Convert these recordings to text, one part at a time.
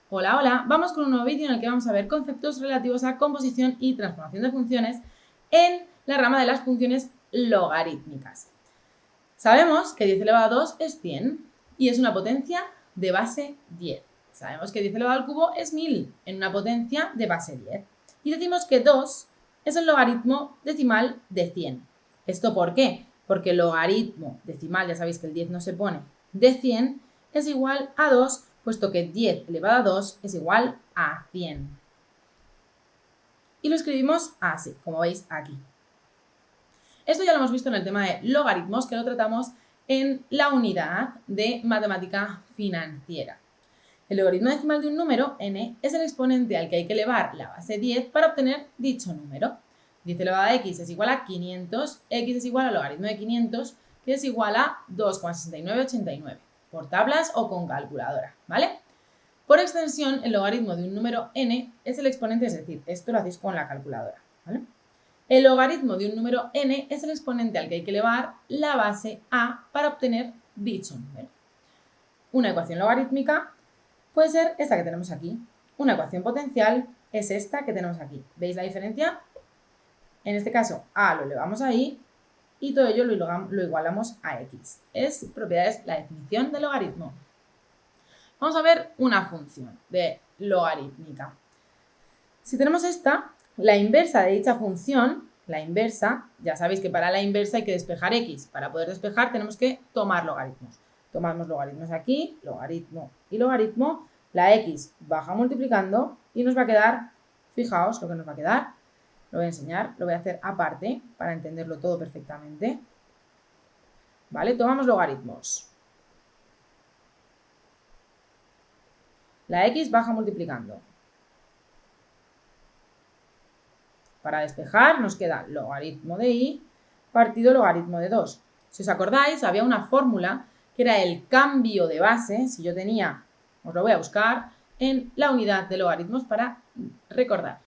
Hola, hola, vamos con un nuevo vídeo en el que vamos a ver conceptos relativos a composición y transformación de funciones en la rama de las funciones logarítmicas. Sabemos que 10 elevado a 2 es 100 y es una potencia de base 10. Sabemos que 10 elevado al cubo es 1000 en una potencia de base 10. Y decimos que 2 es el logaritmo decimal de 100. ¿Esto por qué? Porque el logaritmo decimal, ya sabéis que el 10 no se pone, de 100 es igual a 2, puesto que 10 elevado a 2 es igual a 100. Y lo escribimos así, como veis aquí. Esto ya lo hemos visto en el tema de logaritmos, que lo tratamos en la unidad de matemática financiera. El logaritmo decimal de un número, n, es el exponente al que hay que elevar la base 10 para obtener dicho número. 10 elevado a x es igual a 500, x es igual al logaritmo de 500, que es igual a 2,6989, por tablas o con calculadora, ¿vale? Por extensión, el logaritmo de un número n es el exponente, es decir, esto lo hacéis con la calculadora, ¿vale? El logaritmo de un número n es el exponente al que hay que elevar la base a para obtener dicho número. Una ecuación logarítmica puede ser esta que tenemos aquí. Una ecuación potencial es esta que tenemos aquí. ¿Veis la diferencia? En este caso, a lo elevamos ahí y todo ello lo igualamos a x. Es propiedades, la definición de logaritmo. Vamos a ver una función de logarítmica. Si tenemos esta, la inversa de dicha función, la inversa, ya sabéis que para la inversa hay que despejar x. Para poder despejar tenemos que tomar logaritmos. Tomamos logaritmos aquí, logaritmo y logaritmo. La x baja multiplicando y nos va a quedar, fijaos lo que nos va a quedar. Lo voy a enseñar, lo voy a hacer aparte para entenderlo todo perfectamente. ¿Vale? Tomamos logaritmos. La x baja multiplicando. Para despejar nos queda logaritmo de y partido logaritmo de 2. Si os acordáis, había una fórmula que era el cambio de base, si yo tenía, os lo voy a buscar, en la unidad de logaritmos para recordar.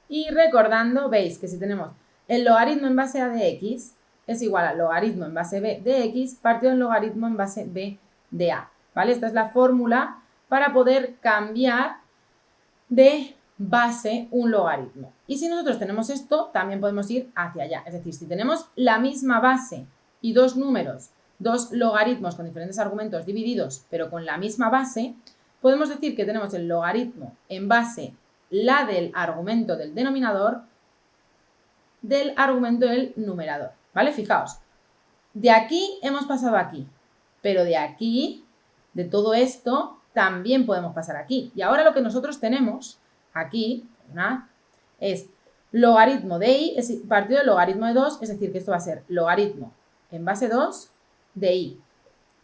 Y recordando, veis que si tenemos el logaritmo en base a de x es igual al logaritmo en base b de x partido en logaritmo en base b de a. ¿Vale? Esta es la fórmula para poder cambiar de base un logaritmo. Y si nosotros tenemos esto, también podemos ir hacia allá. Es decir, si tenemos la misma base y dos números, dos logaritmos con diferentes argumentos divididos, pero con la misma base, podemos decir que tenemos el logaritmo en base la del argumento del denominador del argumento del numerador. ¿Vale? Fijaos, de aquí hemos pasado aquí, pero de aquí, de todo esto, también podemos pasar aquí. Y ahora lo que nosotros tenemos aquí, es logaritmo de y es partido del logaritmo de 2, es decir, que esto va a ser logaritmo en base 2 de y,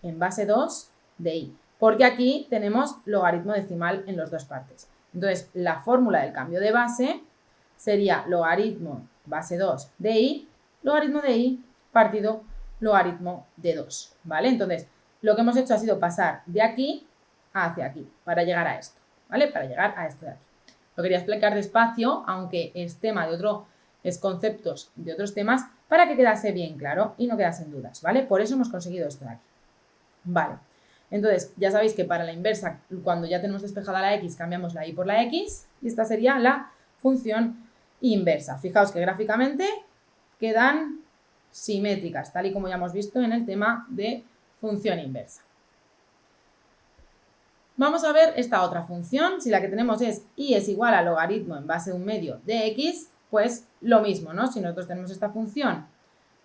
en base 2 de y, porque aquí tenemos logaritmo decimal en las dos partes. Entonces, la fórmula del cambio de base sería logaritmo base 2 de y, logaritmo de y partido logaritmo de 2, ¿vale? Entonces, lo que hemos hecho ha sido pasar de aquí hacia aquí para llegar a esto, ¿vale? Para llegar a esto de aquí. Lo quería explicar despacio, aunque es tema de es conceptos de otros temas, para que quedase bien claro y no quedasen dudas, ¿vale? Por eso hemos conseguido esto de aquí. Vale, entonces ya sabéis que para la inversa, cuando ya tenemos despejada la x, cambiamos la y por la x y esta sería la función inversa. Fijaos que gráficamente quedan simétricas, tal y como ya hemos visto en el tema de función inversa. Vamos a ver esta otra función. Si la que tenemos es y es igual a logaritmo en base a un medio de x, pues lo mismo, ¿no? Si nosotros tenemos esta función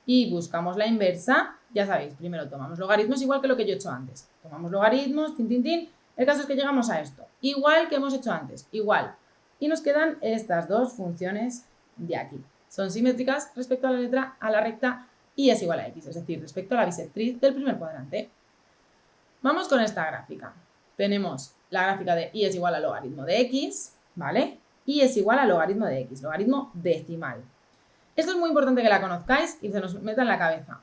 y buscamos la inversa, ya sabéis, primero tomamos logaritmos, igual que lo que yo he hecho antes. Tomamos logaritmos, tin, tin, tin. El caso es que llegamos a esto, igual que hemos hecho antes, igual. Y nos quedan estas dos funciones de aquí. Son simétricas respecto a la letra, a la recta y es igual a x, es decir, respecto a la bisectriz del primer cuadrante. Vamos con esta gráfica. Tenemos la gráfica de y es igual a logaritmo de x, ¿vale? Y es igual a logaritmo de x, logaritmo decimal. Esto es muy importante que la conozcáis y se nos meta en la cabeza.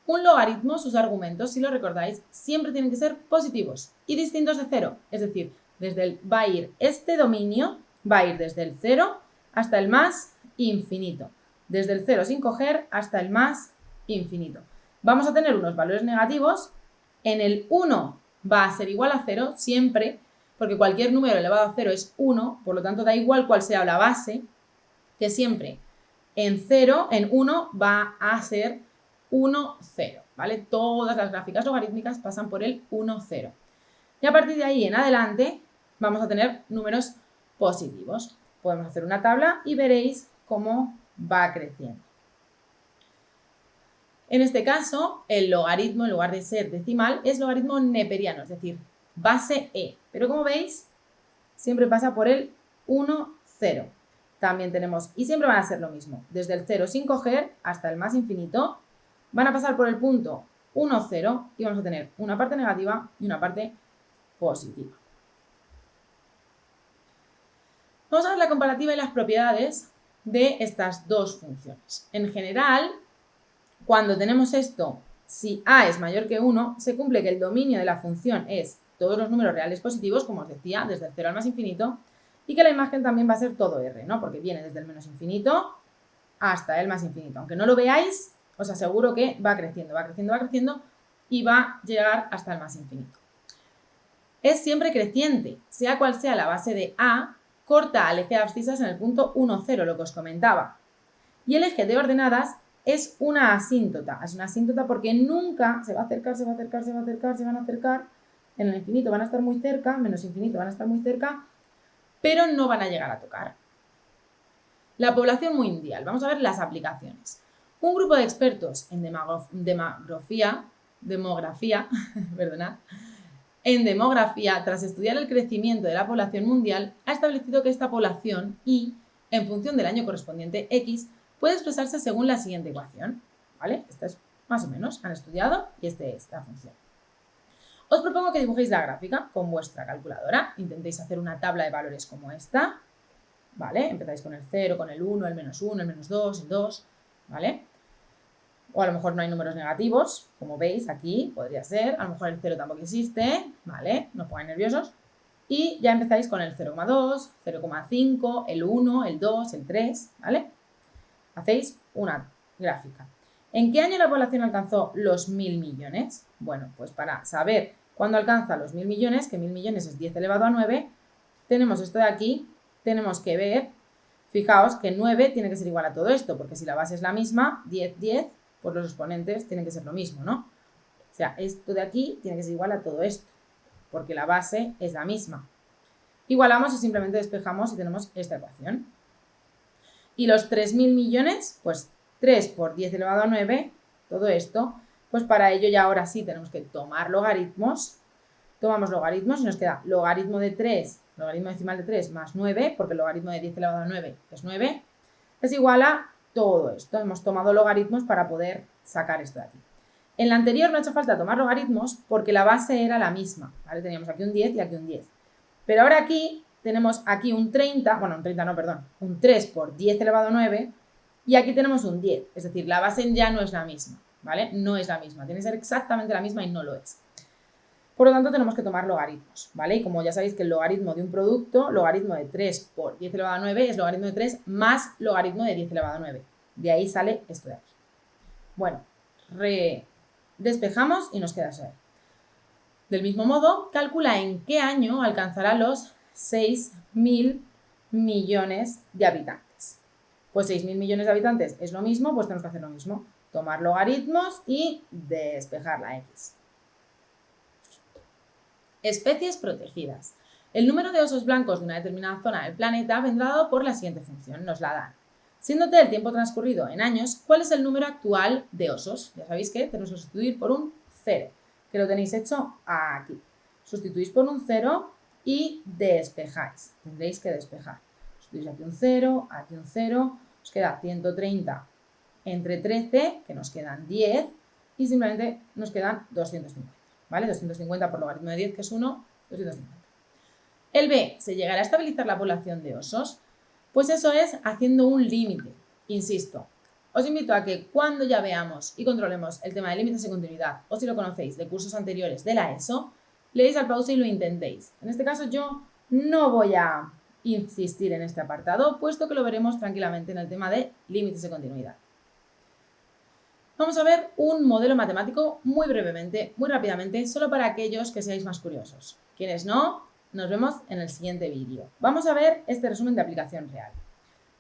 Un logaritmo, sus argumentos, si lo recordáis, siempre tienen que ser positivos y distintos de cero. Es decir, va a ir este dominio, va a ir desde el 0 hasta el más infinito. Desde el 0 sin coger hasta el más infinito. Vamos a tener unos valores negativos. En el 1 va a ser igual a 0 siempre, porque cualquier número elevado a 0 es 1, por lo tanto da igual cuál sea la base, que siempre en 0, en 1 va a ser 1, 0, ¿vale? Todas las gráficas logarítmicas pasan por el 1, 0. Y a partir de ahí en adelante vamos a tener números positivos. Podemos hacer una tabla y veréis cómo va creciendo. En este caso, el logaritmo, en lugar de ser decimal, es logaritmo neperiano, es decir, base e. Pero como veis, siempre pasa por el 1, 0. También tenemos, y siempre van a ser lo mismo, desde el 0 sin coger hasta el más infinito, van a pasar por el punto 1, 0 y vamos a tener una parte negativa y una parte positiva. Vamos a ver la comparativa y las propiedades de estas dos funciones. En general, cuando tenemos esto, si a es mayor que 1, se cumple que el dominio de la función es todos los números reales positivos, como os decía, desde el 0 al más infinito, y que la imagen también va a ser todo R, ¿no? Porque viene desde el menos infinito hasta el más infinito. Aunque no lo veáis, os aseguro que va creciendo, va creciendo, va creciendo y va a llegar hasta el más infinito. Es siempre creciente, sea cual sea la base de A, corta al eje de abscisas en el punto 1, 0, lo que os comentaba. Y el eje de ordenadas es una asíntota. Es una asíntota porque nunca se va a acercar, se va a acercar, se va a acercar, se van a acercar. En el infinito van a estar muy cerca, menos infinito van a estar muy cerca, pero no van a llegar a tocar. La población mundial. Vamos a ver las aplicaciones. Un grupo de expertos en demografía, perdonad, en demografía, tras estudiar el crecimiento de la población mundial, ha establecido que esta población Y, en función del año correspondiente X, puede expresarse según la siguiente ecuación. ¿Vale? Esta es más o menos, han estudiado y esta es la función. Os propongo que dibujéis la gráfica con vuestra calculadora. Intentéis hacer una tabla de valores como esta. ¿Vale? Empezáis con el 0, con el 1, el menos 1, el menos 2, el 2. ¿Vale? O a lo mejor no hay números negativos, como veis aquí, podría ser. A lo mejor el 0 tampoco existe, ¿vale? No os pongáis nerviosos. Y ya empezáis con el 0,2, 0,5, el 1, el 2, el 3, ¿vale? Hacéis una gráfica. ¿En qué año la población alcanzó los 1.000 millones? Bueno, pues para saber cuándo alcanza los 1.000 millones, que 1.000 millones es 10 elevado a 9, tenemos esto de aquí, tenemos que ver, fijaos que 9 tiene que ser igual a todo esto, porque si la base es la misma, 10, 10, pues los exponentes tienen que ser lo mismo, ¿no? O sea, esto de aquí tiene que ser igual a todo esto, porque la base es la misma. Igualamos y simplemente despejamos y tenemos esta ecuación. Y los 3.000 millones, pues 3 por 10 elevado a 9, todo esto, pues para ello ya ahora sí tenemos que tomar logaritmos. Tomamos logaritmos y nos queda logaritmo de 3, logaritmo decimal de 3 más 9, porque el logaritmo de 10 elevado a 9 es 9, es igual a todo esto. Hemos tomado logaritmos para poder sacar esto de aquí. En la anterior no ha hecho falta tomar logaritmos porque la base era la misma, ¿vale? Teníamos aquí un 10 y aquí un 10. Pero ahora aquí tenemos aquí un 30, bueno, un 30 no, perdón, un 3 por 10 elevado a 9 y aquí tenemos un 10. Es decir, la base ya no es la misma, ¿vale? No es la misma, tiene que ser exactamente la misma y no lo es. Por lo tanto, tenemos que tomar logaritmos, ¿vale? Y como ya sabéis que el logaritmo de un producto, logaritmo de 3 por 10 elevado a 9 es logaritmo de 3 más logaritmo de 10 elevado a 9. De ahí sale esto de aquí. Bueno, despejamos y nos queda eso ahí. Del mismo modo, calcula en qué año alcanzará los 6.000 millones de habitantes. Pues 6.000 millones de habitantes es lo mismo, pues tenemos que hacer lo mismo. Tomar logaritmos y despejar la X. Especies protegidas. El número de osos blancos de una determinada zona del planeta vendrá dado por la siguiente función, nos la dan. Siendo t el tiempo transcurrido en años, ¿cuál es el número actual de osos? Ya sabéis que tenemos que sustituir por un 0, que lo tenéis hecho aquí. Sustituís por un 0 y despejáis. Tendréis que despejar. Sustituís aquí un 0, os queda 130 entre 13, que nos quedan 10, y simplemente nos quedan 250. ¿Vale? 250 por logaritmo de 10, que es 1, 250. El B, ¿se llegará a estabilizar la población de osos? Pues eso es haciendo un límite. Insisto, os invito a que cuando ya veamos y controlemos el tema de límites de continuidad, o si lo conocéis de cursos anteriores de la ESO, le deis al pause y lo intentéis. En este caso yo no voy a insistir en este apartado, puesto que lo veremos tranquilamente en el tema de límites de continuidad. Vamos a ver un modelo matemático muy brevemente, muy rápidamente, solo para aquellos que seáis más curiosos. Quienes no, nos vemos en el siguiente vídeo. Vamos a ver este resumen de aplicación real.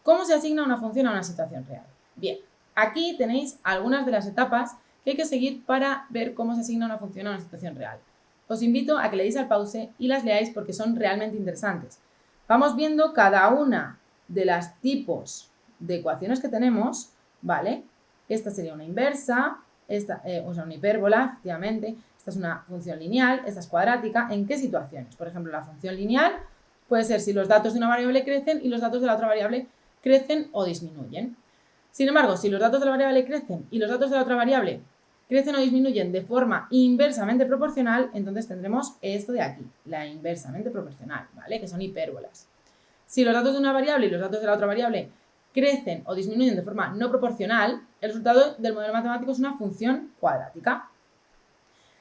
¿Cómo se asigna una función a una situación real? Bien, aquí tenéis algunas de las etapas que hay que seguir para ver cómo se asigna una función a una situación real. Os invito a que le deis al pause y las leáis porque son realmente interesantes. Vamos viendo cada una de los tipos de ecuaciones que tenemos, ¿vale? Esta sería una inversa, una hipérbola, efectivamente. Esta es una función lineal, esta es cuadrática. ¿En qué situaciones? Por ejemplo, la función lineal puede ser si los datos de una variable crecen y los datos de la otra variable crecen o disminuyen. Sin embargo, si los datos de la variable crecen y los datos de la otra variable crecen o disminuyen de forma inversamente proporcional, entonces tendremos esto de aquí, la inversamente proporcional, ¿vale? Que son hipérbolas. Si los datos de una variable y los datos de la otra variable crecen o disminuyen de forma no proporcional, el resultado del modelo matemático es una función cuadrática.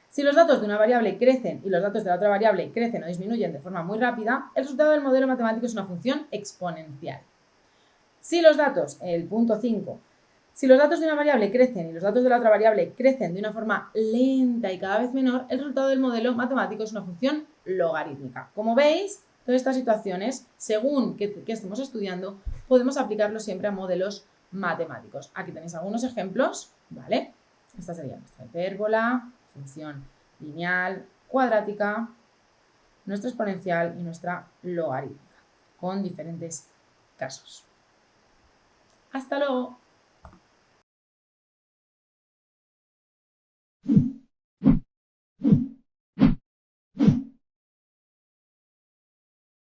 Si los datos de una variable crecen y los datos de la otra variable crecen o disminuyen de forma muy rápida, el resultado del modelo matemático es una función exponencial. Si los datos, el punto 5, si los datos de una variable crecen y los datos de la otra variable crecen de una forma lenta y cada vez menor, el resultado del modelo matemático es una función logarítmica. Como veis, todas estas situaciones, según que estemos estudiando, podemos aplicarlo siempre a modelos matemáticos. Aquí tenéis algunos ejemplos, ¿vale? Esta sería nuestra hipérbola, función lineal, cuadrática, nuestra exponencial y nuestra logarítmica, con diferentes casos. ¡Hasta luego!